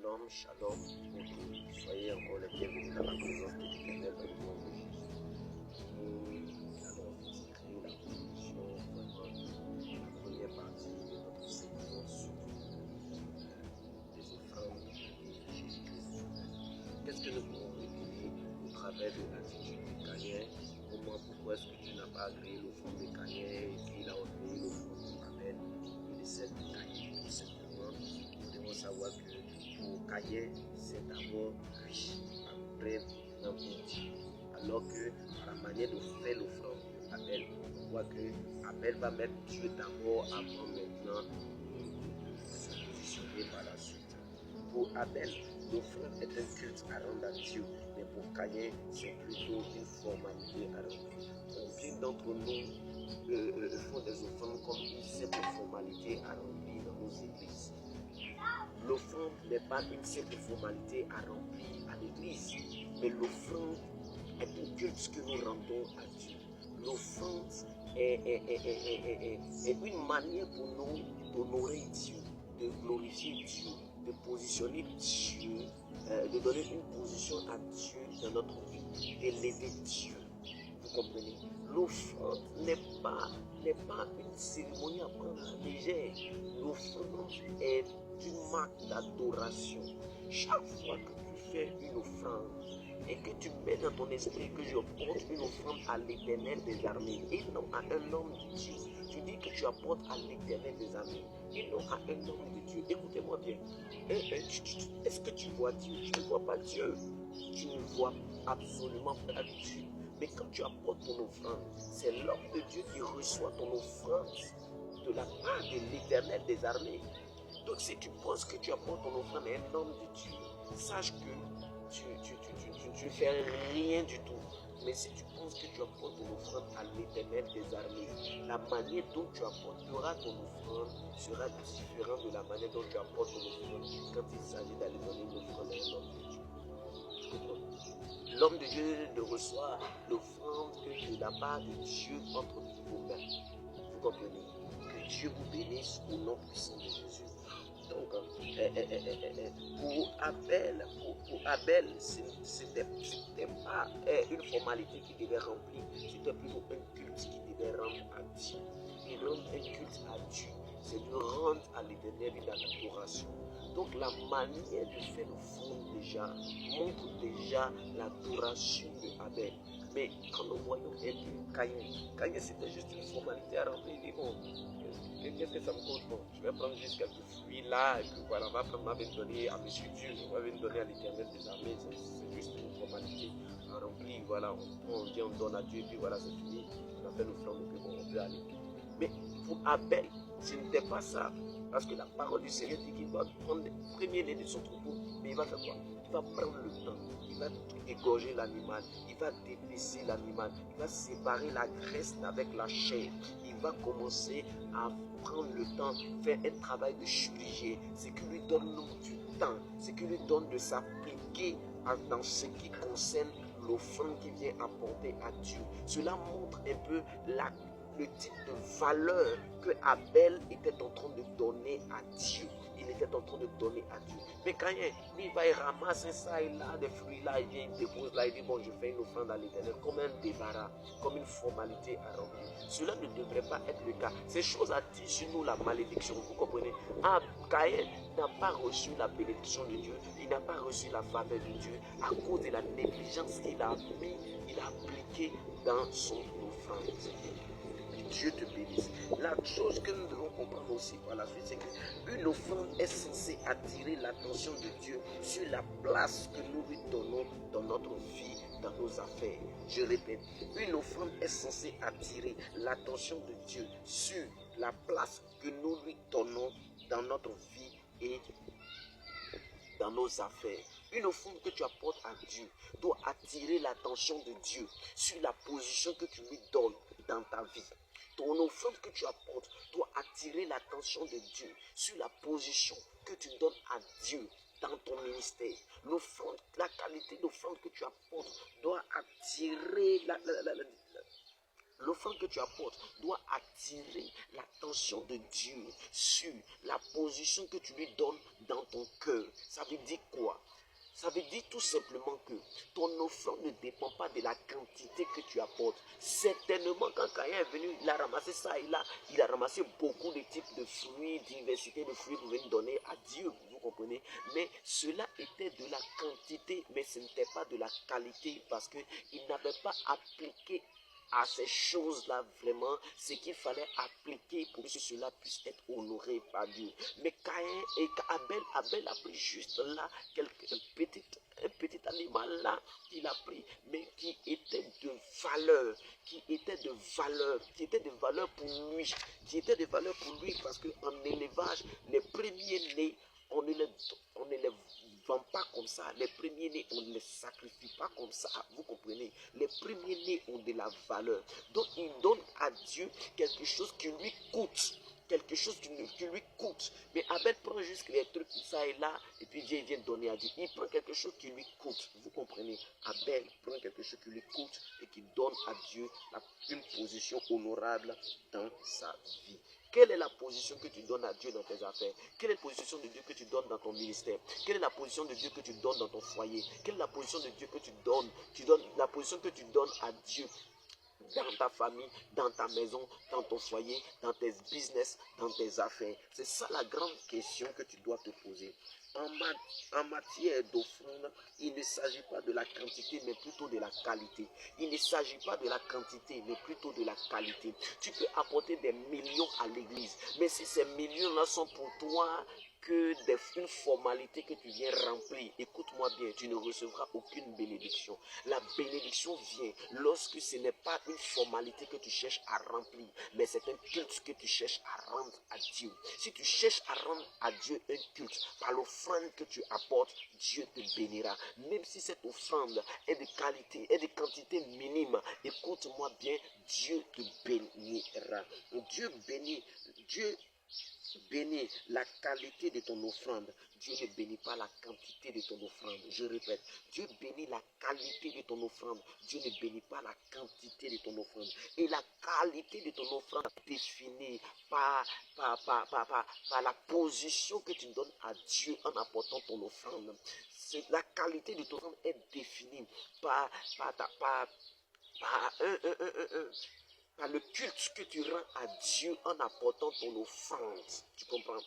Shalom, shalom. Soyez encore les bienvenus dans la présence de l'Éternel dans le nom de Jésus. Nous allons tirer la conclusion, vraiment, la première partie de notre séquence sur les offrandes de Jésus. Qu'est-ce que nous pouvons retenir au travers de l'attitude de Caïn? Pourquoi est-ce que Dieu n'a pas agréé l'offrande de Caïn et qu'il a agréé l'offrande d'Abel et de celle de Caïn? Tout simplement, nous devons savoir que pour Caïn, c'est d'abord riche, après un petit. Alors que à la manière de faire l'offrande d'Abel, on voit que Abel va mettre Dieu d'abord avant maintenant de se positionner par la suite. Pour Abel, l'offrande est un culte à rendre à Dieu, mais pour Caïn, c'est plutôt une formalité à remplir. Combien d'entre nous font des offrandes comme une simple formalité à remplir dans nos églises? L'offrande n'est pas une simple formalité à remplir à l'église, mais l'offrande est un culte que nous rendons à Dieu. L'offrande est une manière pour nous d'honorer Dieu, de glorifier Dieu, de positionner Dieu, de donner une position à Dieu dans notre vie, d'élever Dieu. Vous comprenez? L'offrande n'est pas une cérémonie à prendre à la légère. L'offrande est une marque d'adoration. Chaque fois que tu fais une offrande et que tu mets dans ton esprit que je porte une offrande à l'Éternel des armées et non à un homme de Dieu, tu dis que tu apportes à l'Éternel des armées et non à un homme de Dieu. Écoutez-moi bien. Est-ce que tu vois Dieu? Tu ne vois pas Dieu. Tu ne vois absolument pas Dieu. Mais quand tu apportes ton offrande, c'est l'homme de Dieu qui reçoit ton offrande de la part de l'Éternel des armées. Donc si tu penses que tu apportes ton offrande à un homme de Dieu, sache que tu ne fais rien du tout. Mais si tu penses que tu apportes ton offrande à l'Éternel des armées, la manière dont tu apporteras ton offrande sera différente de la manière dont tu apportes ton offrande quand il s'agit d'aller donner une offrande à un homme de Dieu. L'homme de Dieu ne reçoit l'offrande que de la part de Dieu entre vos mains. Vous comprenez? Que Dieu vous bénisse au nom puissant de Jésus. Donc, pour Abel, ce n'était pas une formalité qui devait remplir, c'était plutôt un culte qui devait rendre à Dieu. Et rendre un culte à Dieu, c'est de rendre à l'Éternel une adoration. Donc la manière de faire l'offrande déjà montre déjà l'adoration de Abel. Mais quand nous voyons Caïn, c'était juste une formalité à remplir. Il dit bon, qu'est-ce que ça me coûte? Bon, je vais prendre juste quelques fruits là, et puis voilà, on va venir donner à Monsieur Dieu, on va venir donner à l'Éternel des armées, c'est juste une formalité à remplir. Voilà, on vient, on donne à Dieu, et puis voilà, c'est fini, on a fait l'offrande, et puis bon, on peut aller. Mais pour Abel, ce n'était pas ça. Parce que la parole du Seigneur dit qu'il va prendre les premiers-nés de son troupeau. Mais il va faire quoi? Il va prendre le temps. Il va égorger l'animal. Il va dépecer l'animal. Il va séparer la graisse avec la chair. Il va commencer à prendre le temps, faire un travail de chirurgien. Ce qui lui donne du temps. Ce qui lui donne de s'appliquer dans ce qui concerne l'offrande qu'il vient apporter à Dieu. Cela montre un peu le type de valeur que Abel était en train de donner à Dieu. Il était en train de donner à Dieu. Mais quand lui, il va y ramasser ça, il a des fruits là, il vient, il dépose là, il dit bon, je fais une offrande à l'Éternel comme un débarras, comme une formalité à remplir. Cela ne devrait pas être le cas. Ces choses attirent sur nous la malédiction, vous comprenez? Caïn n'a pas reçu la bénédiction de Dieu, il n'a pas reçu la faveur de Dieu à cause de la négligence qu'il a appliquée dans son offrande. Dieu te bénisse. La chose que nous devons comprendre aussi par la suite, c'est qu'une offrande est censée attirer l'attention de Dieu sur la place que nous lui donnons dans notre vie, dans nos affaires. Je répète, une offrande est censée attirer l'attention de Dieu sur la place que nous lui donnons dans notre vie et dans nos affaires. Une offrande que tu apportes à Dieu doit attirer l'attention de Dieu sur la position que tu lui donnes dans ta vie. Ton offrande que tu apportes doit attirer l'attention de Dieu sur la position que tu donnes à Dieu dans ton ministère. L'offrande, la qualité d'offrande que tu apportes doit attirer l'offrande que tu apportes doit attirer l'attention de Dieu sur la position que tu lui donnes dans ton cœur. Ça veut dire quoi? Ça veut dire tout simplement que ton offrande ne dépend pas de la quantité que tu apportes. Certainement, quand Caïn est venu, il a ramassé ça et là, il a ramassé beaucoup de types de fruits, diversité de fruits pour venir donner à Dieu, vous comprenez? Mais cela était de la quantité, mais ce n'était pas de la qualité parce qu'il n'avait pas appliqué à ces choses-là vraiment ce qu'il fallait appliquer pour que cela puisse être honoré par Dieu. Mais Caïn et Abel a pris juste là un petit animal là qu'il a pris, mais qui était de valeur, qui était de valeur pour lui, parce qu'en élevage, les premiers-nés, on ne les vend pas comme ça. Les premiers-nés, on ne les sacrifie pas comme ça. Vous comprenez? Les premiers-nés ont de la valeur. Donc, il donne à Dieu quelque chose qui lui coûte. Quelque chose qui lui coûte. Mais Abel prend juste les trucs ça et là, et puis Dieu vient donner à Dieu. Il prend quelque chose qui lui coûte. Vous comprenez? Abel prend quelque chose qui lui coûte et qui donne à Dieu une position honorable dans sa vie. Quelle est la position que tu donnes à Dieu dans tes affaires? Quelle est la position de Dieu que tu donnes dans ton ministère? Quelle est la position de Dieu que tu donnes dans ton foyer? Quelle est la position de Dieu que tu donnes? La position que tu donnes à Dieu dans ta famille, dans ta maison, dans ton foyer, dans tes business, dans tes affaires. C'est ça la grande question que tu dois te poser. En matière d'offrande, il ne s'agit pas de la quantité, mais plutôt de la qualité. Il ne s'agit pas de la quantité, mais plutôt de la qualité. Tu peux apporter des millions à l'église, mais si ces millions-là sont pour toi que une formalité que tu viens remplir, écoute-moi bien, tu ne recevras aucune bénédiction. La bénédiction vient lorsque ce n'est pas une formalité que tu cherches à remplir, mais c'est un culte que tu cherches à rendre à Dieu. Si tu cherches à rendre à Dieu un culte par l'offrande que tu apportes, Dieu te bénira. Même si cette offrande est de qualité, est de quantité minime, écoute-moi bien, Dieu te bénira. Dieu bénit la qualité de ton offrande. Dieu ne bénit pas la quantité de ton offrande. Je répète, Dieu bénit la qualité de ton offrande. Dieu ne bénit pas la quantité de ton offrande. Et la qualité de ton offrande est définie par la position que tu donnes à Dieu en apportant ton offrande. La qualité de ton offrande est définie par le culte que tu rends à Dieu en apportant ton offrande. Tu comprends?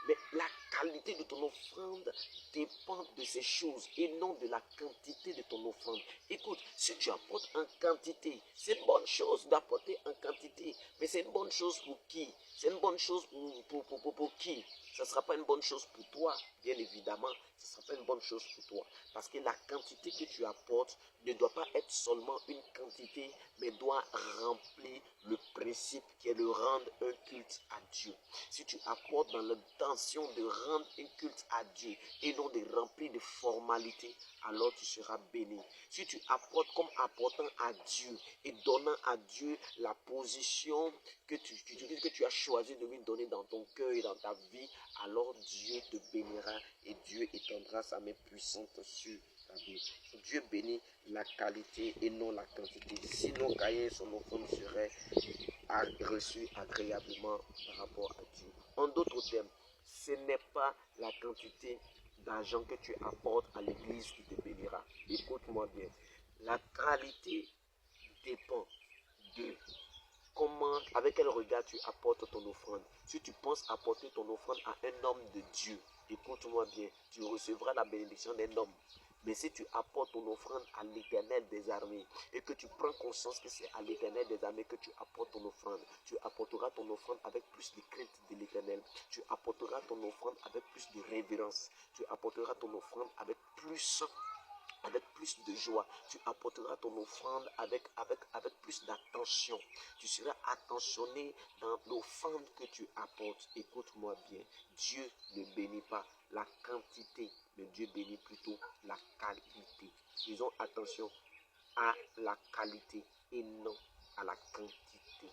Mais la qualité de ton offrande dépend de ces choses et non de la quantité de ton offrande. Écoute, si tu apportes en quantité, c'est une bonne chose d'apporter en quantité. Mais c'est une bonne chose pour qui? C'est une bonne chose pour qui? Ce ne sera pas une bonne chose pour toi, bien évidemment. Ce ne sera pas une bonne chose pour toi. Parce que la quantité que tu apportes ne doit pas être seulement une quantité, mais doit remplir le principe qui est de rendre un culte à Dieu. Si tu apportes dans l'intention de rendre un culte à Dieu et non de remplir de formalités, alors tu seras béni. Si tu apportes comme apportant à Dieu et donnant à Dieu la position que tu as choisi de lui donner dans ton cœur et dans ta vie, alors Dieu te bénira et Dieu étendra sa main puissante sur ta vie. Dieu bénit la qualité et non la quantité. Sinon, Caïn et son offrande seraient reçus agréablement par rapport à Dieu. En d'autres termes, ce n'est pas la quantité d'argent que tu apportes à l'église qui te bénira. Écoute-moi bien. La qualité dépend de comment, avec quel regard tu apportes ton offrande. Si tu penses apporter ton offrande à un homme de Dieu, écoute-moi bien, tu recevras la bénédiction d'un homme. Mais si tu apportes ton offrande à l'Éternel des armées et que tu prends conscience que c'est à l'Éternel des armées que tu apportes ton offrande, tu apporteras ton offrande avec plus de crainte de l'Éternel. Tu apporteras ton offrande avec plus de révérence. Tu apporteras ton offrande avec plus de joie. Tu apporteras ton offrande avec plus d'attention. Tu seras attentionné dans l'offrande que tu apportes. Écoute-moi bien. Dieu ne bénit pas la quantité, mais Dieu bénit plutôt la qualité. Faisons attention à la qualité et non à la quantité.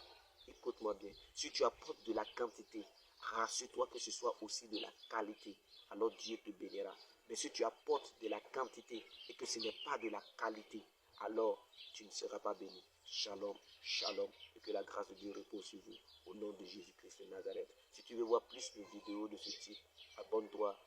Écoute-moi bien. Si tu apportes de la quantité, rassure-toi que ce soit aussi de la qualité. Alors Dieu te bénira. Mais si tu apportes de la quantité et que ce n'est pas de la qualité, alors tu ne seras pas béni. Shalom, shalom, et que la grâce de Dieu repose sur vous, au nom de Jésus-Christ de Nazareth. Si tu veux voir plus de vidéos de ce type, abonne-toi